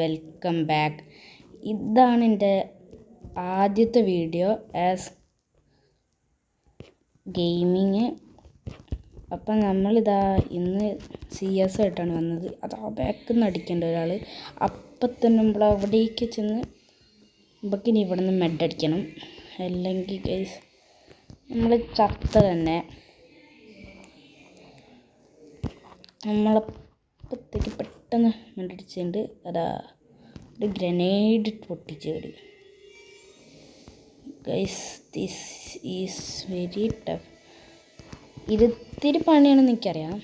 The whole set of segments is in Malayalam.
Welcome back. ഇതാണ് എൻ്റെ ആദ്യത്തെ വീഡിയോ ആസ് ഗെയിമിങ്. അപ്പം നമ്മളിതാ ഇന്ന് CS ആയിട്ടാണ് വന്നത്. അത് ആ ബാക്കിൽ നിന്ന് അടിക്കേണ്ട ഒരാൾ അപ്പം തന്നെ നമ്മൾ അവിടേക്ക് ചെന്ന് നമുക്കിനി ഇവിടെ നിന്ന് മെഡടിക്കണം. അല്ലെങ്കിൽ ഗൈസ് നമ്മൾ ചത്ത തന്നെ. നമ്മളപ്പത്തേക്ക് പെട്ടെന്ന് മെഡടിച്ചുകൊണ്ട് അതാ ഒരു ഗ്രനേഡ് പൊട്ടിച്ച് ഒരു guys. This is very tough. ഇത്തിരി പണിയാണെന്ന് എനിക്കറിയാം.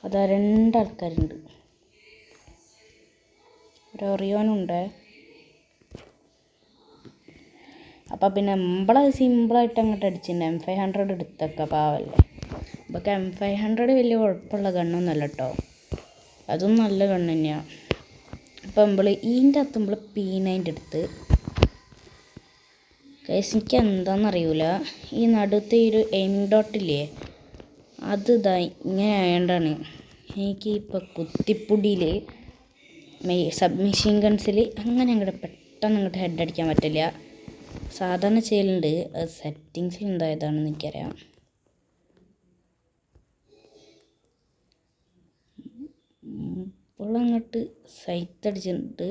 അതാ രണ്ടാൾക്കാരുണ്ട്. ഒരു ഒറിയോനുണ്ട്. അപ്പം പിന്നെ നമ്മളെ സിമ്പിളായിട്ട് അങ്ങോട്ട് അടിച്ചിട്ടുണ്ട്. M500 എടുത്തൊക്കെ പാവല്ലേ. ഇപ്പൊക്കെ M500 വലിയ കുഴപ്പമുള്ള ഗണ്ണൊന്നുമല്ല കേട്ടോ. അതും നല്ല ഗണ്ണ് തന്നെയാണ്. അപ്പം നമ്മൾ ഇതിൻ്റെ അകത്ത് നമ്മൾ P90 എടുത്ത് കേസ് എനിക്ക് എന്താണെന്നറിയില്ല. ഈ നടുത്തെ ഈ ഒരു എയിമിംഗ് ഡോട്ടില്ലേ അത് ഇതാ ഇങ്ങനെ ആയതുകൊണ്ടാണ് എനിക്ക് ഇപ്പോൾ കുത്തിപ്പൊടിയിൽ സബ് മെഷീൻ ഗൺസിൽ അങ്ങനെ അങ്ങോട്ട് പെട്ടെന്ന് അങ്ങോട്ട് ഹെഡ് അടിക്കാൻ പറ്റില്ല. സാധാരണ ചെയ്യലുണ്ട്. അത് സെറ്റിങ്സിൽ എന്തായതാണെന്ന് എനിക്കറിയാം. ഇപ്പോഴങ്ങോട്ട് സൈത്ത് അടിച്ചിട്ടുണ്ട്.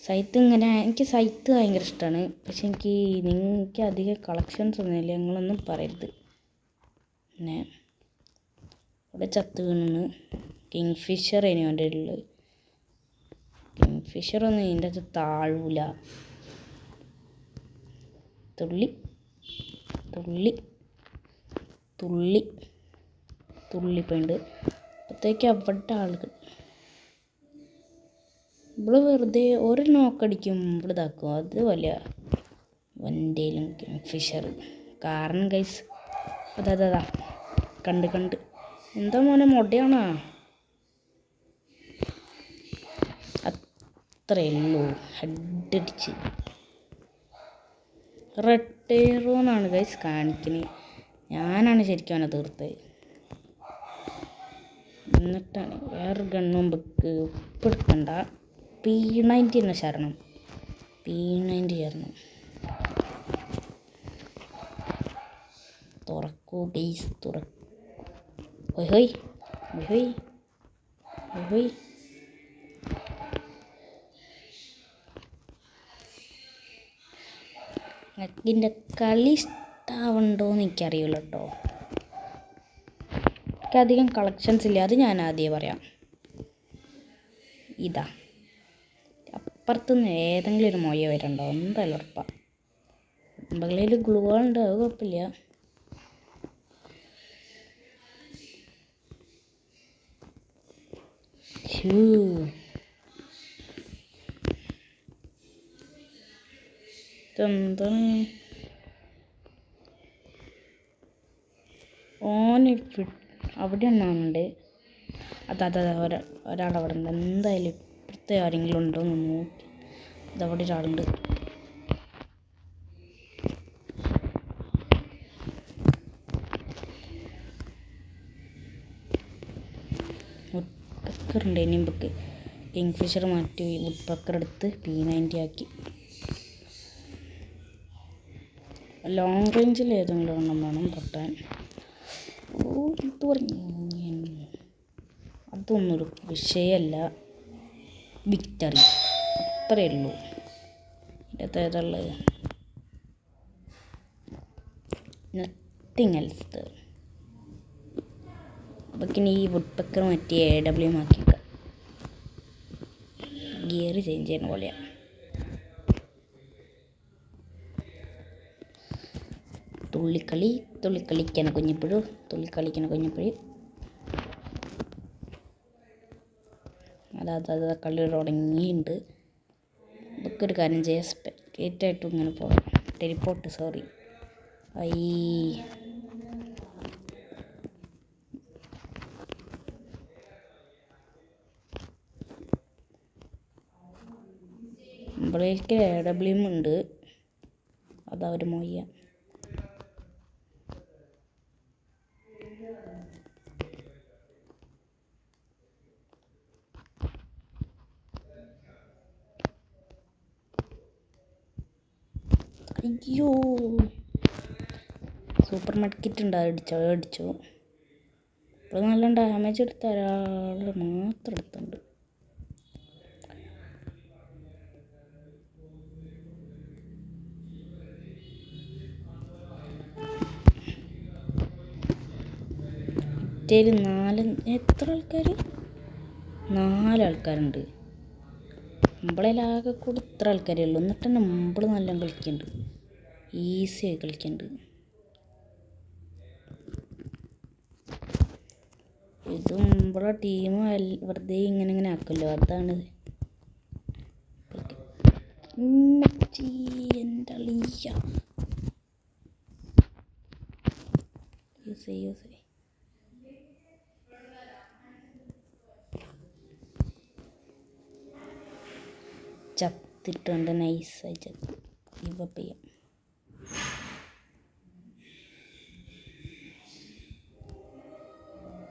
സൈത്ത് ഇങ്ങനെ എനിക്ക് സൈത്ത് ഭയങ്കര ഇഷ്ടമാണ്. പക്ഷെ നിങ്ങൾക്ക് അധികം കളക്ഷൻസ് ഒന്നുമില്ല. നിങ്ങളൊന്നും പറയരുത്. പിന്നെ ഇവിടെ ചത്ത് വീണെന്ന് കിങ് ഫിഷർ ഇനി അവൻ്റെ ഉള്ളത്. കിങ് ഫിഷറൊന്നും ഇതിൻ്റെ അകത്ത് താഴൂല. തുള്ളി തുള്ളി തുള്ളി തുള്ളിപ്പോയിണ്ട്. അപ്പോഴത്തേക്ക് അവിടെ ആളുകൾ ഇവിടെ വെറുതെ ഒരു നോക്കടിക്കും ഇവിടെ ഇതാക്കും. അത് വലിയ വണ്ടിയിലും കിങ് ഫിഷർ കാരണം ഗൈസ് അതാ കണ്ട് എന്താ മോനെ മൊടയാണോ? അത്രയേ ഉള്ളൂ. ഹെഡടിച്ച് റെട്ടേറോന്നാണ് ഗൈസ് കാണിക്കുന്നത്. ഞാനാണ് ശരിക്കും അവനെ തീർത്തത്. എന്നിട്ടാണ് വേറെ ഗണ്ണും ബുക്ക് ഉപ്പെടുക്കണ്ട. P90 തന്നെ ശരണം. P90 ചേരണം. തുറക്കൂ ഗൈസ് തുറക്കൂ. ഹൊയ് ഹൊയ് ഹൊയ്. ഇതിൻ്റെ കളി ഇഷ്ടാവുണ്ടോയെന്ന് എനിക്കറിയില്ല കേട്ടോ. എനിക്കധികം കളക്ഷൻസ് ഇല്ല. അത് ഞാൻ ആദ്യമേ പറയാം. ഇതാ അപ്പുറത്തുനിന്ന് ഏതെങ്കിലും ഒരു മൊയ വരുന്നുണ്ടോ? എന്തായാലും ഉറപ്പാണ്. മുകളിൽ ഗ്ലൂകളുണ്ട്. അത് കുഴപ്പമില്ല. ഇതെന്താണ് ഓന് അവിടെ എണ്ണാനുണ്ട്. അതാ ഒരാളവിടെ ഉണ്ട്. എന്തായാലും ഇപ്പുറത്തെ ആരെങ്കിലും ഉണ്ടോ എന്ന് നോക്കി. അതവിടെ ഒരാളുണ്ട്. വുഡ്പക്കറുണ്ട്. ഇനിയും ബുക്ക് കിങ് ഫിഷർ മാറ്റി വുഡ്പക്കർ എടുത്ത് P90 ആക്കി. ലോങ് റേഞ്ചിൽ ഏതെങ്കിലും എണ്ണം വേണം പൊട്ടാൻ. ഇത് പറഞ്ഞു അതൊന്നൊരു വിഷയമല്ല. വിക്ടറി അത്രയേ ഉള്ളൂ. ഇതിനകത്ത് ഏതുള്ളത്? Nothing else. അപ്പൊക്കിനി ഈ വുഡ്പക്കർ മാറ്റി AW ആക്കിയേക്കാം. ഗിയർ ചേഞ്ച് ചെയ്യുന്ന പോലെയാണ്. തുള്ളിക്കളിക്കണ കുഞ്ഞിപ്പുഴു. അതാ കളി തുടങ്ങിയിട്ടുണ്ട്. ഇതൊക്കെ ഒരു കാര്യം ചെയ്യാം. സ്പെക്റ്റേറ്റായിട്ടും ഇങ്ങനെ പോകാം. Teleport sorry. നമ്മളിലേക്ക് AW ഉണ്ട്. അതാ ഒരു മൊയ്യ. അയ്യോ, സൂപ്പർ മെഡ്കിറ്റ് ഉണ്ട്, അടിച്ചോ. ഇപ്പോൾ നല്ല ഡാമേജ് എടുത്ത ഒരാൾ മാത്രം എടുത്തുണ്ട്. മറ്റേല് എത്ര ആൾക്കാർ? 4 ആൾക്കാരുണ്ട്. നമ്മളതിലാകെ കൂടി ഇത്ര ആൾക്കാരേ ഉള്ളൂ. എന്നിട്ട് തന്നെ നമ്മൾ നല്ല കളിക്കുന്നുണ്ട്, ഈസിയായി കളിക്കുന്നുണ്ട്. ഇത് നമ്മളെ ടീം വെറുതെ ഇങ്ങനെ ആക്കുമല്ലോ, അതാണ്. എൻ്റെ അളിയ യൂസ് ചത്തിട്ടുണ്ട്, നൈസായി ചത്ത്. ഗിവ് അപ്പ് ചെയ്യാം.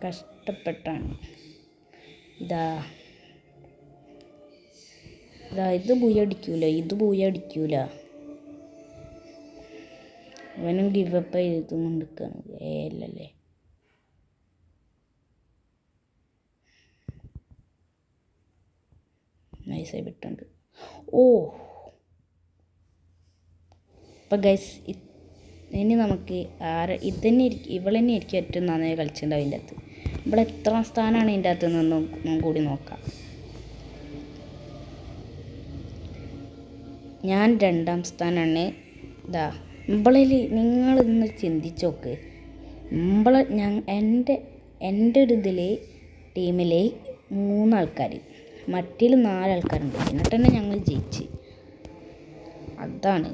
കഷ്ടപ്പെട്ടാണ്. ഇത് ബൂയടിക്കൂല. അവനും ഗിവ് അപ്പ് ചെയ്ത് കൊണ്ടിരിക്കുകയാണ്. അല്ലല്ലേ, നൈസായി വിട്ടുണ്ട്. അപ്പം ഗൈസ്, ഇനി നമുക്ക് ഇവളെന്നെ ആയിരിക്കും ഏറ്റവും നന്നായി കളിച്ചിട്ടുണ്ടാവും അതിൻ്റെ അകത്ത്. ഇവിടെ എത്ര സ്ഥാനമാണ് ഇതിൻ്റെ അകത്ത് നിന്നും കൂടി നോക്കാം. ഞാൻ 2ാം സ്ഥാനമാണ്. ഇമ്പളിൽ നിങ്ങളിന്ന് ചിന്തിച്ച് നോക്ക്. എൻ്റെ ഒരു ടീമിൽ 3 ആൾക്കാർ, മറ്റേൽ 4 ആൾക്കാരുണ്ട്. എന്നിട്ട് തന്നെ ഞങ്ങൾ ജയിച്ച്. അതാണ്